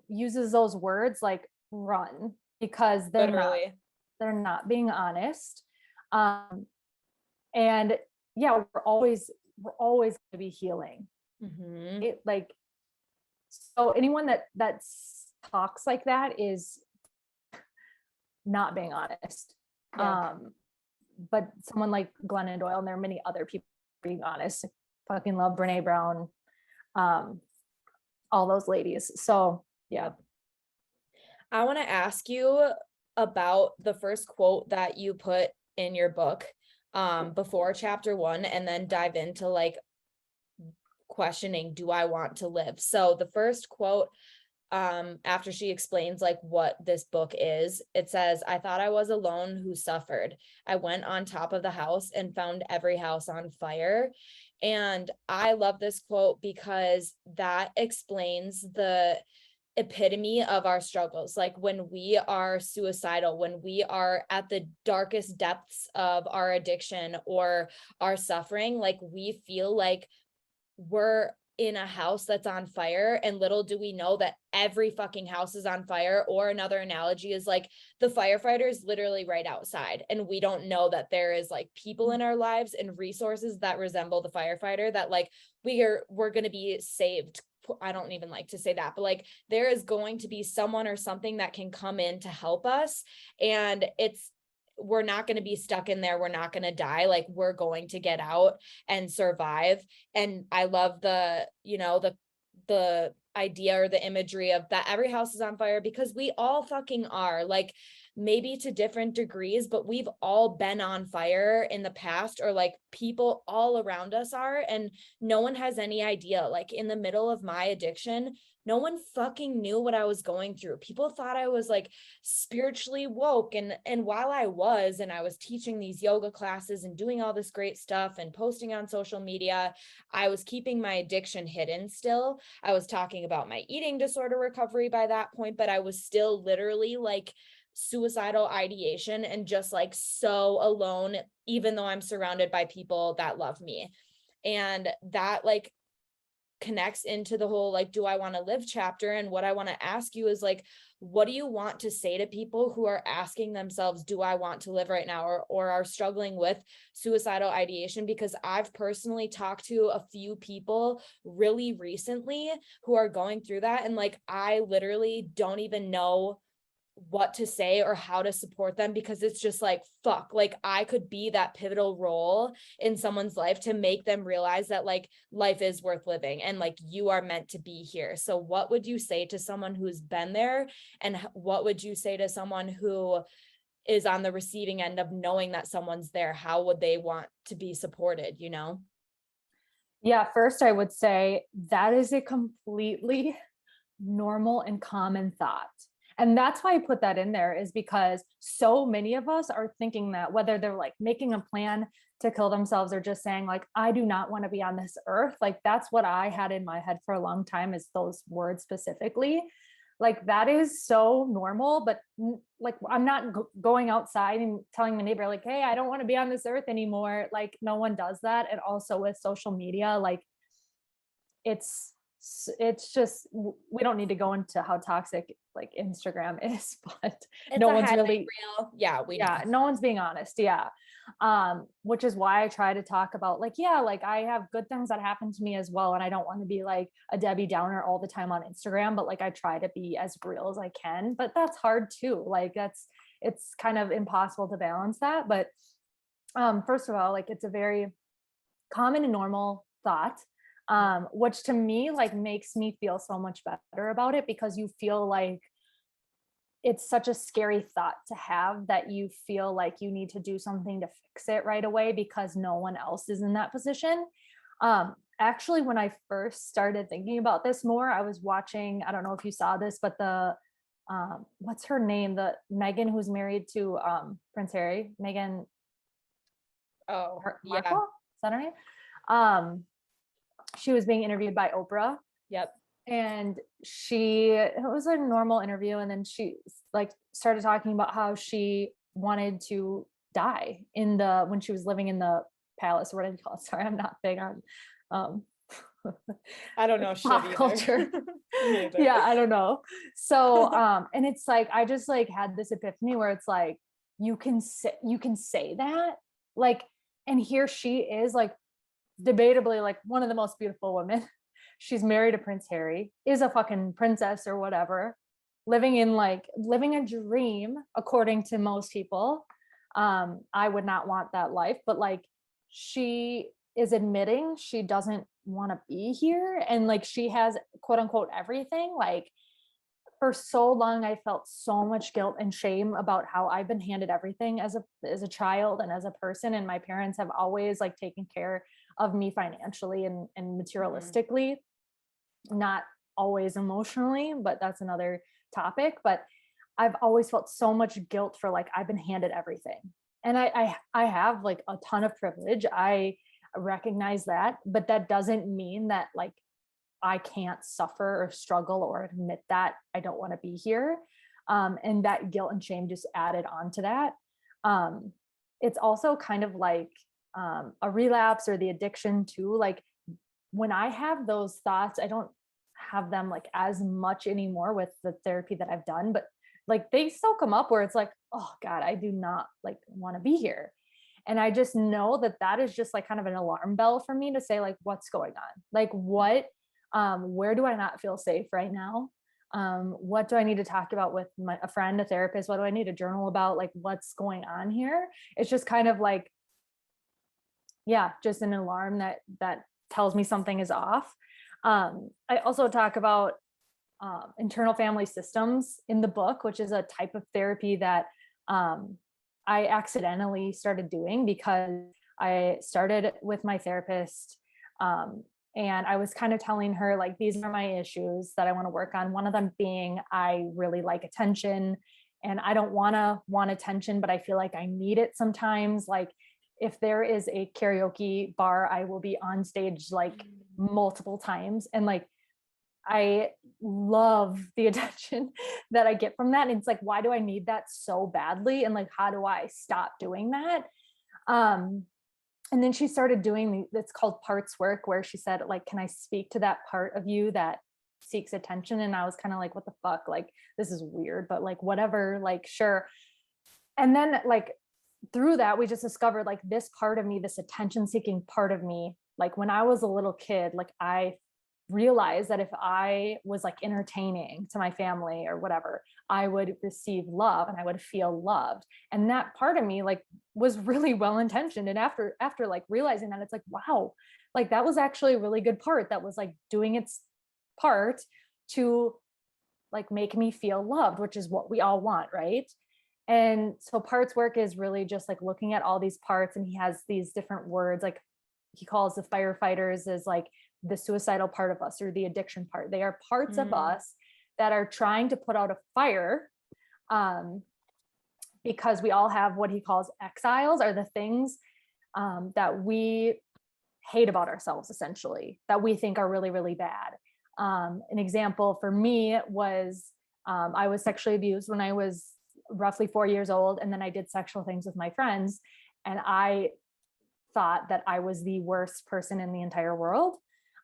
uses those words, like, run, because they're not being honest. And yeah, we're always going to be healing. Mm-hmm. It, like, so anyone that talks like that is not being honest. Yeah. But someone like Glennon Doyle, and there are many other people being honest. Fucking love Brene Brown, all those ladies. So yeah. I want to ask you about the first quote that you put in your book before chapter 1, and then dive into like questioning, do I want to live? So the first quote, after she explains like what this book is, it says, I thought I was alone who suffered. I went on top of the house and found every house on fire. And I love this quote because that explains the epitome of our struggles. Like, when we are suicidal, when we are at the darkest depths of our addiction or our suffering, like, we feel like we're in a house that's on fire, and little do we know that every fucking house is on fire. Or another analogy is like, the firefighter is literally right outside, and we don't know that there is like people in our lives and resources that resemble the firefighter, that like we're going to be saved. I don't even like to say that, but like, there is going to be someone or something that can come in to help us, and we're not going to be stuck in there. We're not going to die. Like, we're going to get out and survive. And I love the idea or the imagery of that every house is on fire, because we all fucking are, like, maybe to different degrees, but we've all been on fire in the past, or like people all around us are, and no one has any idea. Like, in the middle of my addiction, no one fucking knew what I was going through. People thought I was like spiritually woke. And while I was teaching these yoga classes and doing all this great stuff and posting on social media, I was keeping my addiction hidden still. I was talking about my eating disorder recovery by that point, but I was still literally like suicidal ideation and just like so alone, even though I'm surrounded by people that love me. And that like connects into the whole like, do I want to live chapter? And what I want to ask you is like, what do you want to say to people who are asking themselves, do I want to live right now, or are struggling with suicidal ideation? Because I've personally talked to a few people really recently who are going through that, and like I literally don't even know what to say or how to support them, because it's just like, fuck, like I could be that pivotal role in someone's life to make them realize that like life is worth living and like you are meant to be here. So what would you say to someone who's been there, and what would you say to someone who is on the receiving end of knowing that someone's there? How would they want to be supported, you know? Yeah, first I would say that is a completely normal and common thought. And that's why I put that in there, is because so many of us are thinking that, whether they're like making a plan to kill themselves or just saying like, I do not want to be on this earth. Like that's what I had in my head for a long time, is those words specifically. Like that is so normal, but like I'm not going outside and telling my neighbor like, hey, I don't want to be on this earth anymore. Like no one does that. And also with social media, like it's just, we don't need to go into how toxic like Instagram is, but It's no a one's highlight really, reel. Yeah, we know. no one's being honest. Yeah. Which is why I try to talk about like, yeah, like I have good things that happen to me as well. And I don't want to be like a Debbie Downer all the time on Instagram, but like I try to be as real as I can, but that's hard too. Like it's kind of impossible to balance that. But first of all, like it's a very common and normal thought, which to me like makes me feel so much better about it, because you feel like it's such a scary thought to have, that you feel like you need to do something to fix it right away because no one else is in that position. Actually, when I first started thinking about this more, I was watching, I don't know if you saw this, but the what's her name, the Megan who's married to Prince Harry, Megan Oh, Markle, yeah. is that her name? She was being interviewed by Oprah. Yep. And it was a normal interview. And then she like started talking about how she wanted to die when she was living in the palace, or what do you call it? Sorry, I'm not big on, I don't know shit pop either. culture. Me either. Yeah, I don't know. So, and it's like, I just like had this epiphany where it's like, you can say that, like, and here she is like debatably like one of the most beautiful women. She's married to Prince Harry, is a fucking princess or whatever, living a dream according to most people. I would not want that life, but like she is admitting she doesn't want to be here, and like she has quote unquote everything. Like for so long I felt so much guilt and shame about how I've been handed everything as a child and as a person, and my parents have always like taken care of me financially and materialistically, not always emotionally, but that's another topic. But I've always felt so much guilt for like I've been handed everything, and I have like a ton of privilege, I recognize that, but that doesn't mean that like I can't suffer or struggle or admit that I don't want to be here. And that guilt and shame just added on to that. It's also kind of like a relapse or the addiction too. Like when I have those thoughts, I don't have them like as much anymore with the therapy that I've done, but like they still come up where it's like, oh God, I do not like want to be here. And I just know that is just like kind of an alarm bell for me to say like, what's going on? Like where do I not feel safe right now? What do I need to talk about with a friend, a therapist? What do I need to journal about? Like what's going on here? It's just kind of like, yeah, just an alarm that tells me something is off. I also talk about internal family systems in the book, which is a type of therapy that I accidentally started doing because I started with my therapist And I was kind of telling her, like, these are my issues that I want to work on. One of them being I really like attention, and I don't want attention, but I feel like I need it sometimes. Like, if there is a karaoke bar, I will be on stage like multiple times. And like, I love the attention that I get from that. And it's like, why do I need that so badly? And like, how do I stop doing that? And then she started doing it's called parts work, where she said, like, can I speak to that part of you that seeks attention? And I was kind of like, what the fuck? Like, this is weird, but like, whatever, like, sure. And then like through that, we just discovered like this part of me, this attention seeking part of me, like when I was a little kid, like I realized that if I was like entertaining to my family or whatever, I would receive love and I would feel loved. And that part of me like was really well intentioned. And after like realizing that, it's like, wow, like that was actually a really good part that was like doing its part to like make me feel loved, which is what we all want, right? And so parts work is really just like looking at all these parts, and he has these different words, like he calls the firefighters as like the suicidal part of us or the addiction part. They are parts of us that are trying to put out a fire, because we all have what he calls exiles, are the things that we hate about ourselves, essentially, that we think are really, really bad. An example for me was I was sexually abused when I was roughly 4 years old. And then I did sexual things with my friends. And I thought that I was the worst person in the entire world.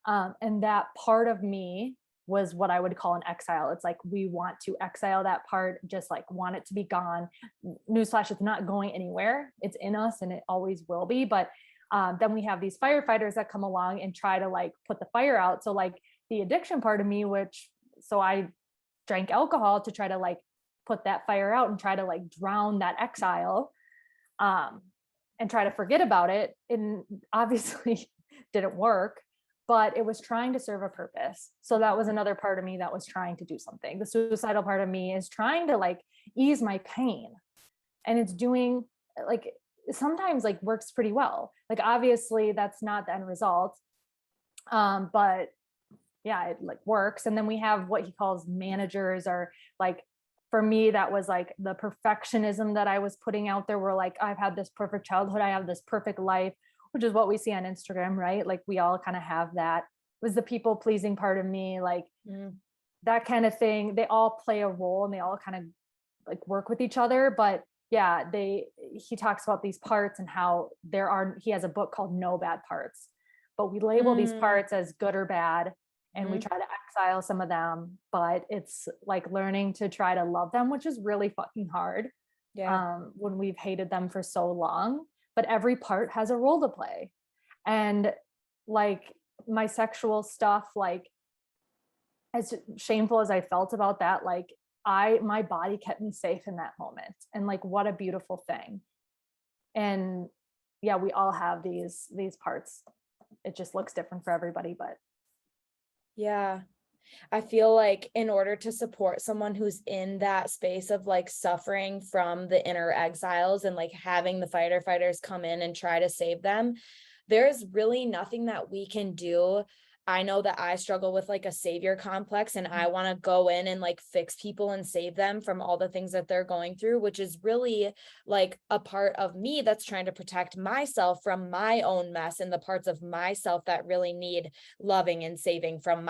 And that part of me was what I would call an exile. It's like, we want to exile that part, just like want it to be gone. Newsflash, it's not going anywhere. It's in us and it always will be. But then we have these firefighters that come along and try to like put the fire out. So like the addiction part of me, so I drank alcohol to try to like put that fire out and try to like drown that exile, and try to forget about it. And obviously didn't work, but it was trying to serve a purpose. So that was another part of me that was trying to do something. The suicidal part of me is trying to like ease my pain. And it's doing like, sometimes like works pretty well. Like, obviously that's not the end result. But yeah, it like works. And then we have what he calls managers, or like, for me, that was like the perfectionism that I was putting out there, where like, I've had this perfect childhood, I have this perfect life, which is what we see on Instagram, right? Like we all kind of have that. It was the people pleasing part of me, like that kind of thing. They all play a role and they all kind of like work with each other. But yeah, he talks about these parts and how he has a book called No Bad Parts, but we label these parts as good or bad. And we try to exile some of them, but it's like learning to try to love them, which is really fucking hard. When we've hated them for so long. But every part has a role to play. And like my sexual stuff, like as shameful as I felt about that, like my body kept me safe in that moment. And like, what a beautiful thing. And yeah, we all have these parts. It just looks different for everybody, but yeah. I feel like in order to support someone who's in that space of like suffering from the inner exiles and like having the firefighters come in and try to save them, there's really nothing that we can do. I know that I struggle with like a savior complex, and I want to go in and like fix people and save them from all the things that they're going through, which is really like a part of me that's trying to protect myself from my own mess and the parts of myself that really need loving and saving from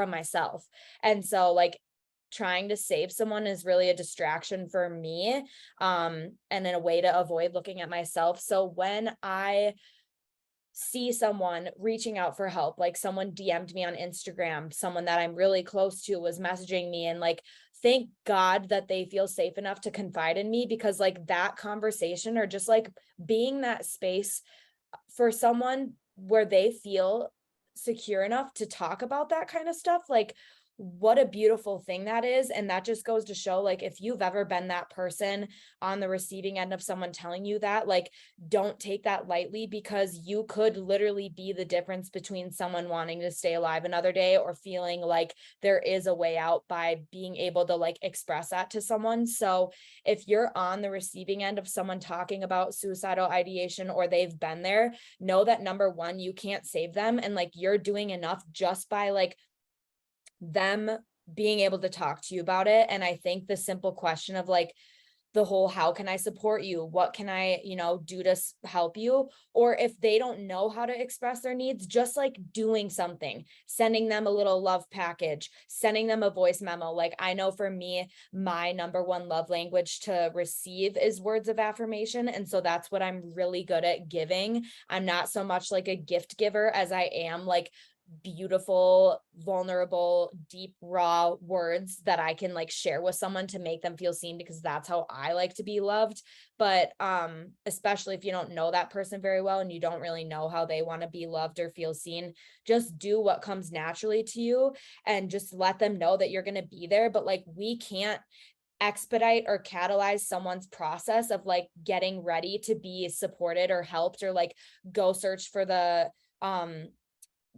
myself. And so like trying to save someone is really a distraction for me, and in a way to avoid looking at myself. So when I see someone reaching out for help, like someone DM'd me on Instagram, someone that I'm really close to was messaging me, and like, thank God that they feel safe enough to confide in me, because like that conversation, or just like being that space for someone where they feel secure enough to talk about that kind of stuff, like what a beautiful thing that is. And that just goes to show, like, if you've ever been that person on the receiving end of someone telling you that, like, don't take that lightly, because you could literally be the difference between someone wanting to stay alive another day or feeling like there is a way out by being able to like express that to someone. So if you're on the receiving end of someone talking about suicidal ideation, or they've been there, know that number one, you can't save them. And like, you're doing enough just by like them being able to talk to you about it. And I think the simple question of like the whole, how can I support you? What can I, do to help you? Or if they don't know how to express their needs, just like doing something, sending them a little love package, sending them a voice memo. Like, I know for me, my number one love language to receive is words of affirmation. And so that's what I'm really good at giving. I'm not so much like a gift giver as I am like beautiful, vulnerable, deep, raw words that I can like share with someone to make them feel seen, because that's how I like to be loved. But especially if you don't know that person very well and you don't really know how they want to be loved or feel seen, just do what comes naturally to you and just let them know that you're going to be there. But like, we can't expedite or catalyze someone's process of like getting ready to be supported or helped, or like go search for the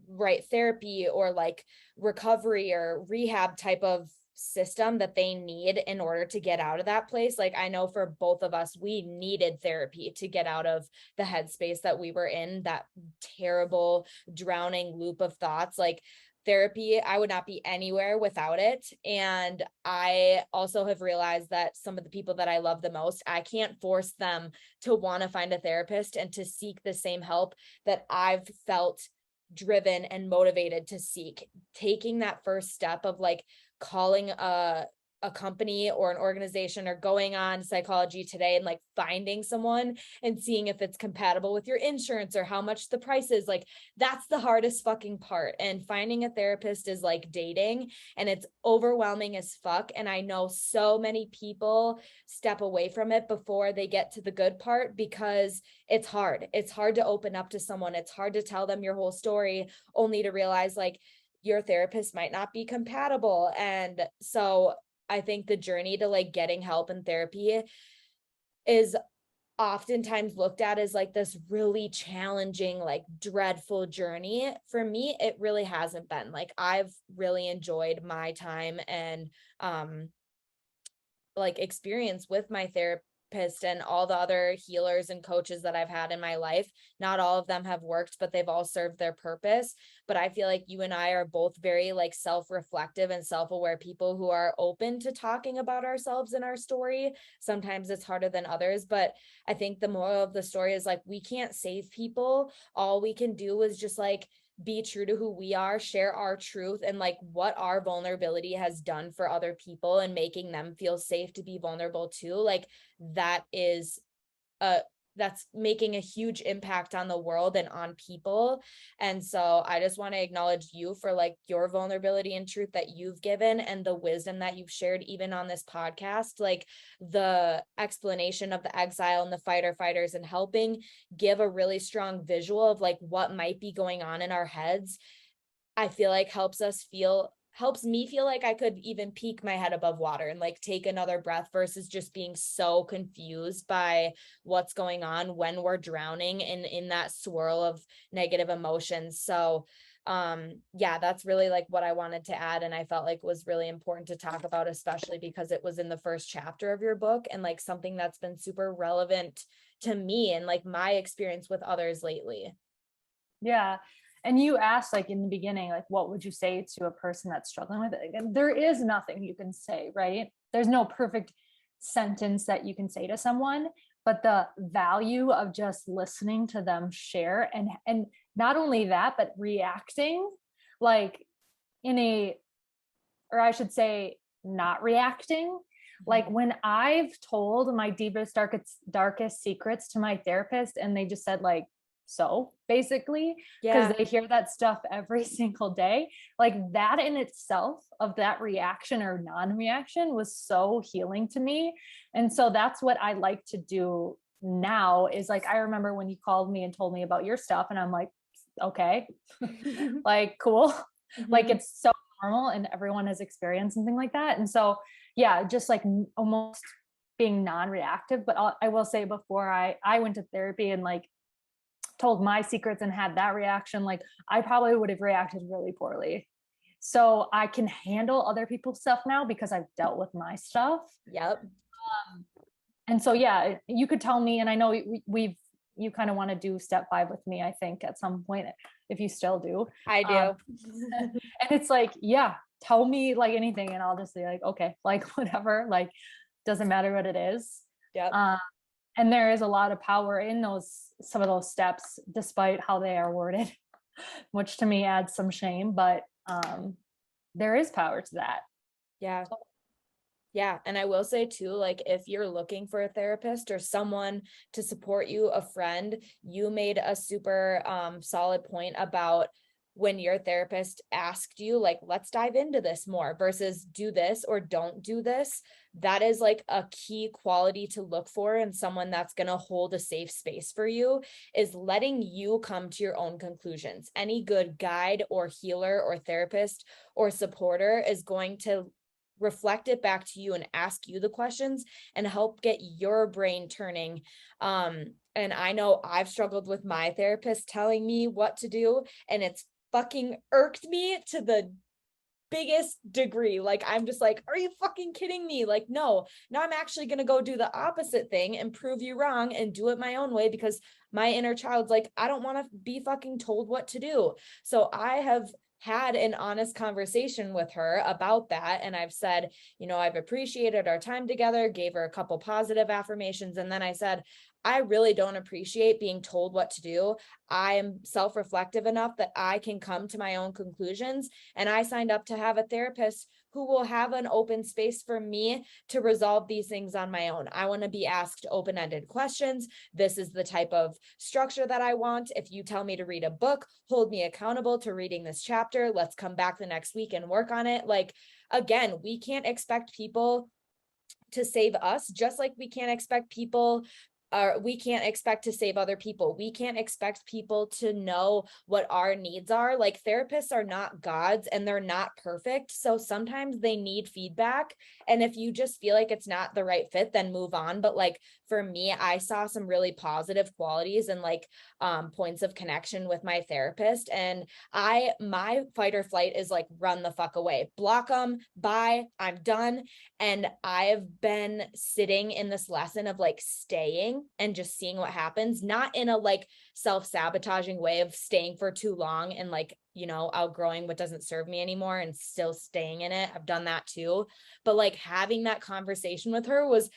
right therapy or like recovery or rehab type of system that they need in order to get out of that place. Like, I know for both of us, we needed therapy to get out of the headspace that we were in, that terrible drowning loop of thoughts. Like, therapy, I would not be anywhere without it. And I also have realized that some of the people that I love the most, I can't force them to want to find a therapist and to seek the same help that I've felt driven and motivated to seek. Taking that first step of like calling a company or an organization, or going on Psychology Today and like finding someone and seeing if it's compatible with your insurance or how much the price is, like, that's the hardest fucking part. And finding a therapist is like dating, and it's overwhelming as fuck. And I know so many people step away from it before they get to the good part, because it's hard. It's hard to open up to someone. It's hard to tell them your whole story, only to realize like your therapist might not be compatible. And so I think the journey to like getting help and therapy is oftentimes looked at as like this really challenging, like dreadful journey. For me, it really hasn't been. Like, I've really enjoyed my time and like experience with my therapist and all the other healers and coaches that I've had in my life. Not all of them have worked, but they've all served their purpose. But I feel like you and I are both very like self-reflective and self-aware people who are open to talking about ourselves and our story. Sometimes it's harder than others, but I think the moral of the story is like, we can't save people. All we can do is just like be true to who we are, share our truth, and like what our vulnerability has done for other people, and making them feel safe to be vulnerable too. Like, that is that's making a huge impact on the world and on people. And so I just want to acknowledge you for like your vulnerability and truth that you've given, and the wisdom that you've shared even on this podcast, like the explanation of the exile and the fighter fighters, and helping give a really strong visual of like what might be going on in our heads. I feel like helps me feel like I could even peek my head above water and like take another breath, versus just being so confused by what's going on when we're drowning in that swirl of negative emotions. So yeah, that's really like what I wanted to add, and I felt like was really important to talk about, especially because it was in the first chapter of your book, and like something that's been super relevant to me and like my experience with others lately. Yeah. And you asked like in the beginning, like, what would you say to a person that's struggling with it? And there is nothing you can say, right? There's no perfect sentence that you can say to someone, but the value of just listening to them share, and not only that, but reacting like or I should say not reacting. Like, when I've told my deepest, darkest secrets to my therapist, and they just said like, so basically, because they hear that stuff every single day, like that in itself, of that reaction or non-reaction, was so healing to me. And so that's what I like to do now, is like, I remember when you called me and told me about your stuff, and I'm like, okay, like, cool. Like, it's so normal and everyone has experienced something like that. And so, yeah, just like almost being non-reactive. But I will say, before I went to therapy and like told my secrets and had that reaction, like I probably would have reacted really poorly. So I can handle other people's stuff now because I've dealt with my stuff. Yep. And so, yeah, you could tell me, and I know you kind of want to do step 5 with me, I think, at some point, if you still do. I do. And it's like, yeah, tell me like anything, and I'll just be like, okay, like whatever, like doesn't matter what it is. Yep. And there is a lot of power in some of those steps, despite how they are worded, which to me adds some shame, but there is power to that. Yeah. Yeah. And I will say too, like if you're looking for a therapist or someone to support you, a friend, you made a super solid point about when your therapist asked you, like, let's dive into this more versus do this or don't do this. That is like a key quality to look for in someone that's going to hold a safe space for you, is letting you come to your own conclusions. Any good guide or healer or therapist or supporter is going to reflect it back to you and ask you the questions and help get your brain turning. And I know I've struggled with my therapist telling me what to do, and it's fucking irked me to the biggest degree. Like, I'm just like, are you fucking kidding me? Like, no, now I'm actually going to go do the opposite thing and prove you wrong and do it my own way, because my inner child's like, I don't want to be fucking told what to do. So I have had an honest conversation with her about that. And I've said, you know, I've appreciated our time together, gave her a couple positive affirmations. And then I said, I really don't appreciate being told what to do. I am self-reflective enough that I can come to my own conclusions. And I signed up to have a therapist who will have an open space for me to resolve these things on my own. I want to be asked open-ended questions. This is the type of structure that I want. If you tell me to read a book, hold me accountable to reading this chapter. Let's come back the next week and work on it. Like, again, we can't expect people to save us, just like we can't expect we can't expect to save other people. We can't expect people to know what our needs are. Like, therapists are not gods and they're not perfect. So sometimes they need feedback. And if you just feel like it's not the right fit, then move on. But like for me, I saw some really positive qualities and like points of connection with my therapist. And my fight or flight is like, run the fuck away, block them, bye, I'm done. And I've been sitting in this lesson of like staying and just seeing what happens, not in a like self-sabotaging way of staying for too long and like, you know, outgrowing what doesn't serve me anymore and still staying in it. I've done that too. But like having that conversation with her was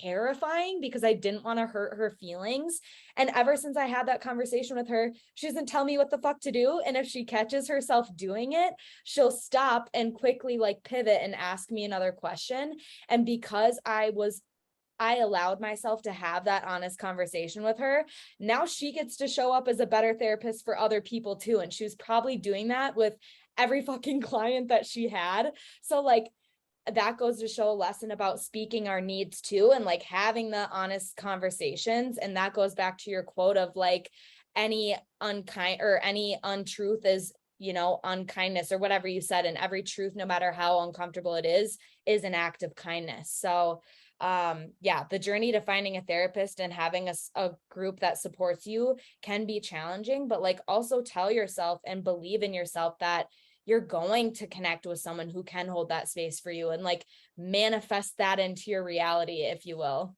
terrifying because I didn't want to hurt her feelings. And ever since I had that conversation with her, she doesn't tell me what the fuck to do. And if she catches herself doing it, she'll stop and quickly like pivot and ask me another question. And because I allowed myself to have that honest conversation with her, now she gets to show up as a better therapist for other people too. And she was probably doing that with every fucking client that she had. So like, that goes to show a lesson about speaking our needs too, and like having the honest conversations. And that goes back to your quote of like, any unkind or any untruth is, you know, unkindness or whatever you said. And every truth, no matter how uncomfortable it is an act of kindness. So yeah, the journey to finding a therapist and having a group that supports you can be challenging, but like also tell yourself and believe in yourself that you're going to connect with someone who can hold that space for you and like manifest that into your reality, if you will.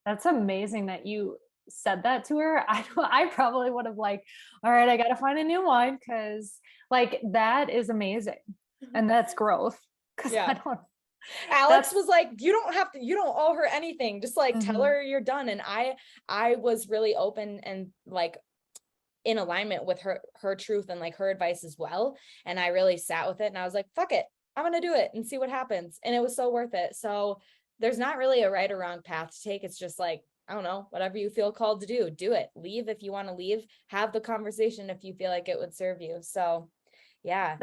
That's amazing that you said that to her. I probably would have like, all right, I got to find a new one, because like that is amazing. And that's growth. Yeah. Alex was like, you don't owe her anything. Just like tell her you're done. And I was really open and like in alignment with her truth and like her advice as well. And I really sat with it and I was like, fuck it, I'm going to do it and see what happens. And it was so worth it. So there's not really a right or wrong path to take. It's just like, I don't know, whatever you feel called to do it. Leave if you want to leave, have the conversation if you feel like it would serve you. So yeah.